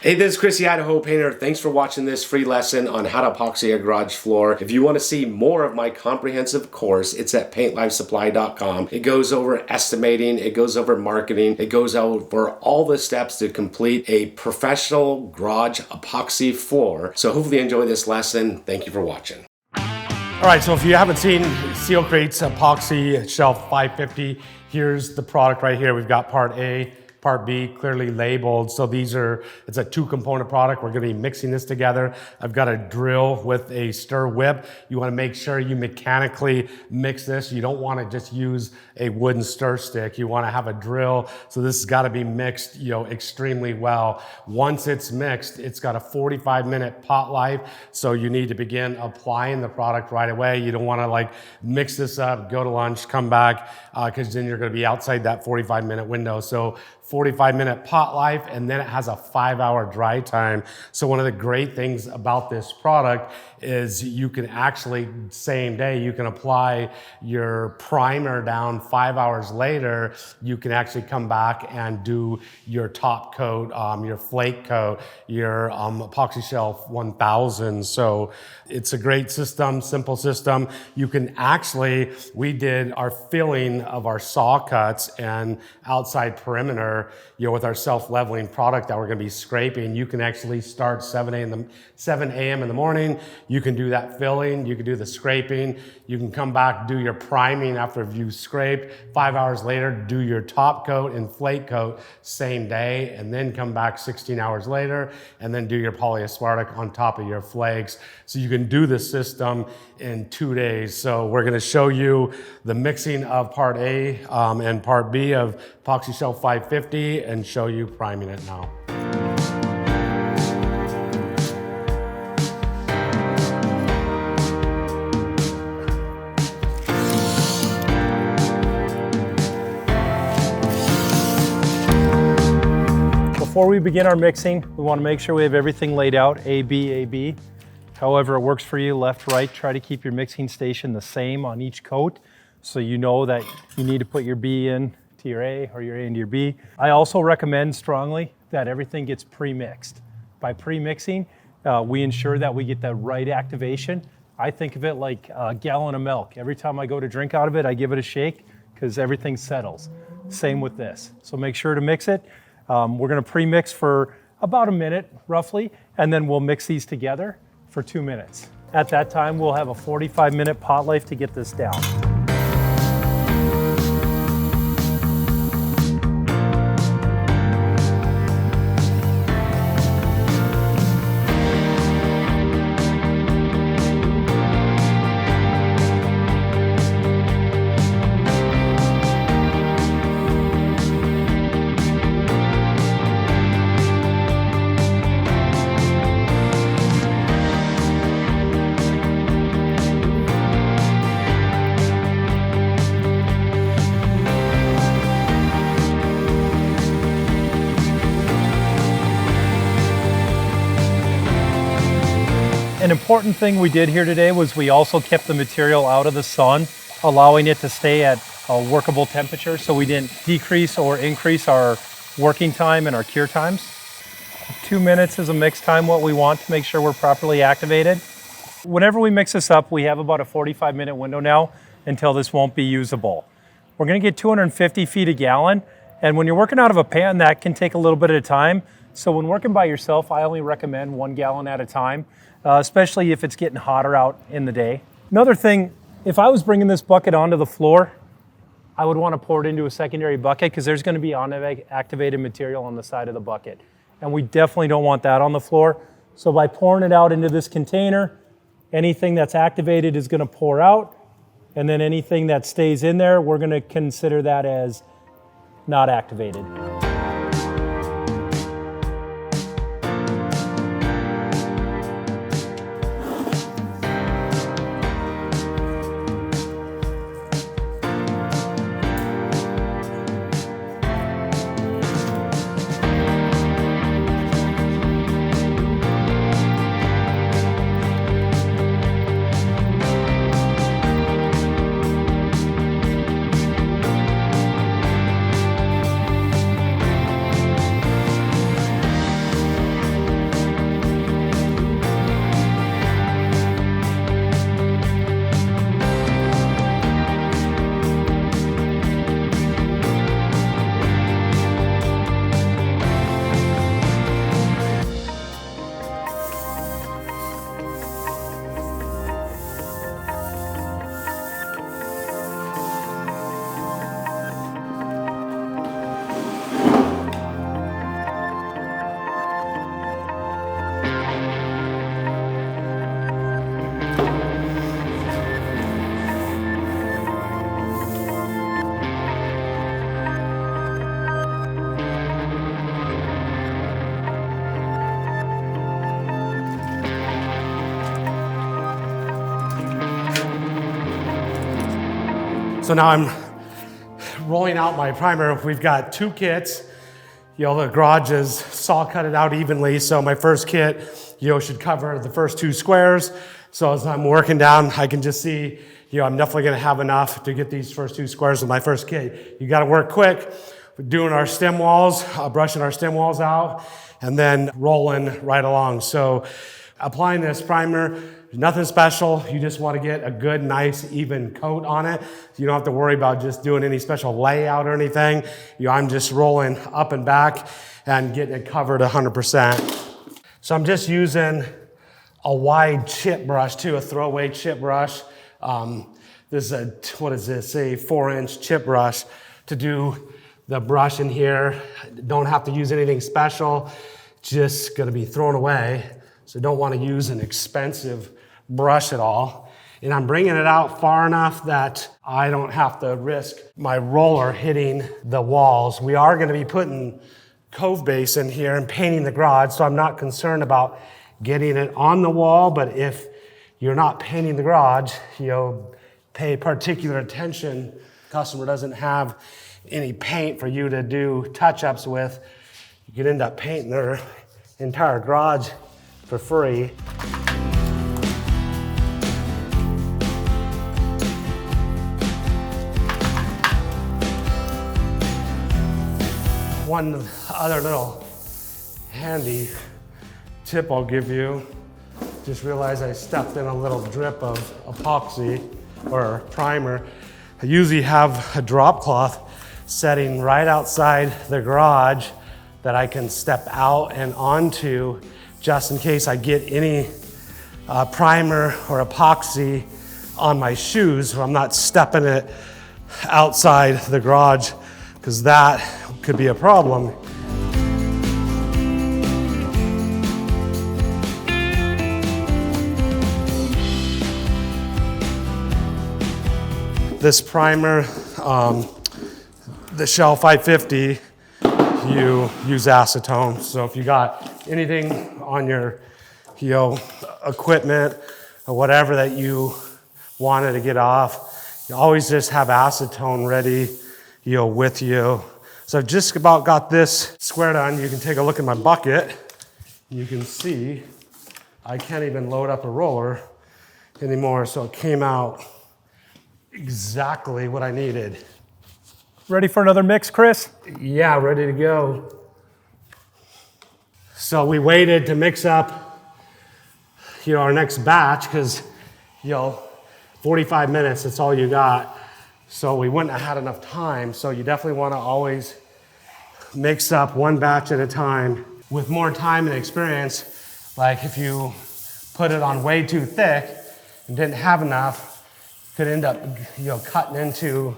Hey, this is Chris, the Idaho Painter. Thanks for watching this free lesson on how to epoxy a garage floor. If you want to see more of my comprehensive course, it's at paintlifesupply.com. It goes over estimating, it goes over marketing, it goes over all the steps to complete a professional garage epoxy floor. So hopefully you enjoy this lesson. Thank you for watching. All right, so if you haven't seen Seal Crate's Epoxy Shelf 550, here's the product right here. We've got part A, part B, clearly labeled. So it's a two-component product. We're gonna be mixing this together. I've got a drill with a stir whip. You wanna make sure you mechanically mix this. You don't wanna just use a wooden stir stick. You wanna have a drill. So this has gotta be mixed, extremely well. Once it's mixed, it's got a 45-minute pot life. So you need to begin applying the product right away. You don't wanna mix this up, go to lunch, come back, because then you're gonna be outside that 45-minute window. So 45-minute pot life, and then it has a 5-hour dry time. So one of the great things about this product is you can actually, same day, you can apply your primer down 5 hours later. You can actually come back and do your top coat, your flake coat, your Epoxy Shelf 1000. So it's a great system, simple system. You can actually, we did our filling of our saw cuts and outside perimeter, with our self-leveling product that we're going to be scraping. You can actually start 7 a.m. in the morning. You can do that filling. You can do the scraping. You can come back, do your priming after you scrape. 5 hours later, do your top coat and flake coat same day, and then come back 16 hours later, and then do your polyaspartic on top of your flakes. So you can do the system in 2 days. So we're going to show you the mixing of part A and part B of Epoxy Shelf 550 and show you priming it now. Before we begin our mixing, we want to make sure we have everything laid out, A, B, A, B. However it works for you, left, right, try to keep your mixing station the same on each coat so you know that you need to put your B in to your A or your A into your B. I also recommend strongly that everything gets pre-mixed. By pre-mixing, we ensure that we get the right activation. I think of it like a gallon of milk. Every time I go to drink out of it, I give it a shake because everything settles. Same with this. So make sure to mix it. We're going to pre-mix for about a minute, roughly, and then we'll mix these together for 2 minutes. At that time, we'll have a 45-minute pot life to get this down. An important thing we did here today was we also kept the material out of the sun, allowing it to stay at a workable temperature so we didn't decrease or increase our working time and our cure times. 2 minutes is a mix time, what we want to make sure we're properly activated. Whenever we mix this up, we have about a 45-minute window now until this won't be usable. We're going to get 250 feet a gallon, and when you're working out of a pan, that can take a little bit of time. So when working by yourself, I only recommend 1 gallon at a time. Especially if it's getting hotter out in the day. Another thing, if I was bringing this bucket onto the floor, I would want to pour it into a secondary bucket because there's going to be unactivated material on the side of the bucket. And we definitely don't want that on the floor. So by pouring it out into this container, anything that's activated is going to pour out. And then anything that stays in there, we're going to consider that as not activated. So now I'm rolling out my primer. We've got 2 kits. The garage is saw cut it out evenly. So my first kit, should cover the first 2 squares. So as I'm working down, I can just see, I'm definitely gonna have enough to get these first 2 squares with my first kit. You gotta work quick. We're doing our stem walls, brushing our stem walls out, and then rolling right along. So applying this primer, nothing special. You just want to get a good, nice, even coat on it. You don't have to worry about just doing any special layout or anything. I'm just rolling up and back and getting it covered 100%. So I'm just using a wide chip brush too, a throwaway chip brush. This is a 4-inch chip brush to do the brush in here. Don't have to use anything special, just gonna be thrown away. So don't wanna use an expensive brush at all. And I'm bringing it out far enough that I don't have to risk my roller hitting the walls. We are gonna be putting cove base in here and painting the garage, so I'm not concerned about getting it on the wall, but if you're not painting the garage, pay particular attention. Customer doesn't have any paint for you to do touch-ups with. You could end up painting their entire garage for free. One other little handy tip I'll give you, just realized I stuffed in a little drip of epoxy or primer. I usually have a drop cloth setting right outside the garage that I can step out and onto just in case I get any primer or epoxy on my shoes, so I'm not stepping it outside the garage, because that could be a problem. This primer, the Shell 550, you use acetone. So if you got anything on your equipment or whatever that you wanted to get off, you always just have acetone ready with you. So I've just about got this squared on. You can take a look at my bucket. You can see I can't even load up a roller anymore, so it came out exactly what I needed. Ready for another mix, Chris? Yeah, ready to go. So we waited to mix up, our next batch, because, 45 minutes, that's all you got. So we wouldn't have had enough time. So you definitely want to always mix up one batch at a time. With more time and experience, like if you put it on way too thick and didn't have enough, could end up, cutting into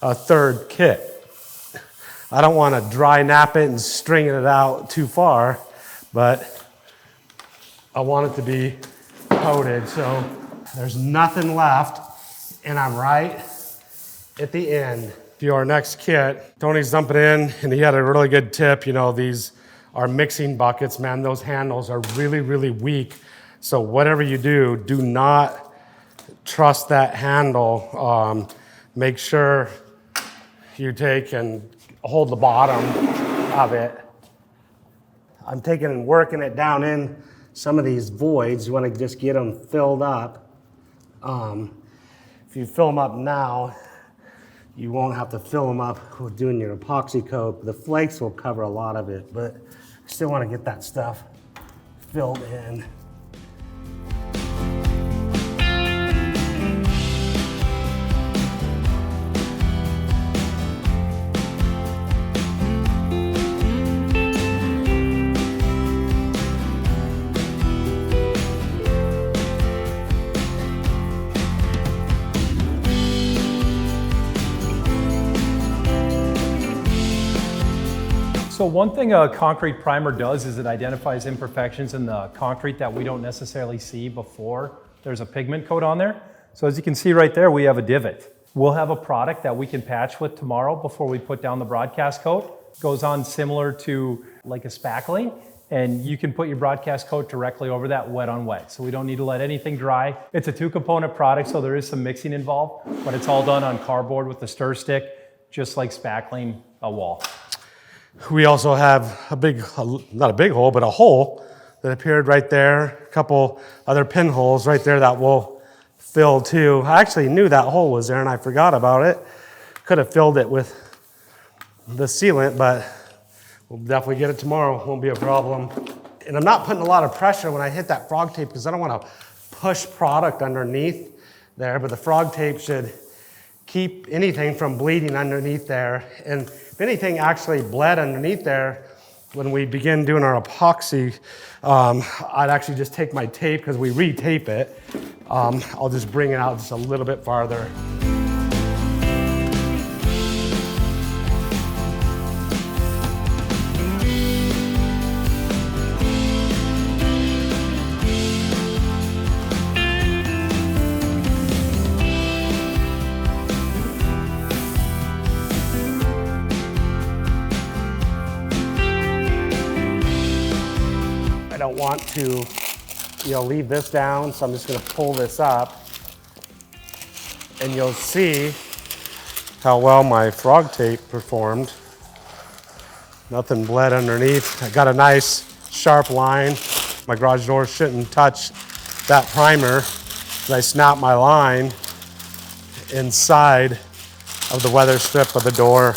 a third kit. I don't want to dry nap it and string it out too far, but I want it to be coated. So there's nothing left, and I'm right at the end. Our next kit, Tony's dumping in, and he had a really good tip. These are mixing buckets, man. Those handles are really, really weak. So whatever you do, do not trust that handle. Make sure you take and hold the bottom of it. I'm taking and working it down in some of these voids. You want to just get them filled up. If you fill them up now, you won't have to fill them up with doing your epoxy coat. The flakes will cover a lot of it, but I still want to get that stuff filled in. So one thing a concrete primer does is it identifies imperfections in the concrete that we don't necessarily see before there's a pigment coat on there. So as you can see right there, we have a divot. We'll have a product that we can patch with tomorrow before we put down the broadcast coat. It goes on similar to like a spackling, and you can put your broadcast coat directly over that wet on wet. So we don't need to let anything dry. It's a 2-component product, so there is some mixing involved, but it's all done on cardboard with the stir stick, just like spackling a wall. We also have a big, not a big hole, but a hole that appeared right there. A couple other pinholes right there that will fill too. I actually knew that hole was there and I forgot about it. Could have filled it with the sealant, but we'll definitely get it tomorrow. Won't be a problem. And I'm not putting a lot of pressure when I hit that frog tape because I don't want to push product underneath there, but the frog tape should keep anything from bleeding underneath there. And if anything actually bled underneath there, when we begin doing our epoxy, I'd actually just take my tape because we re-tape it. I'll just bring it out just a little bit farther. I don't want to, leave this down, so I'm just going to pull this up, and you'll see how well my frog tape performed. Nothing bled underneath. I got a nice sharp line. My garage door shouldn't touch that primer. And I snap my line inside of the weather strip of the door.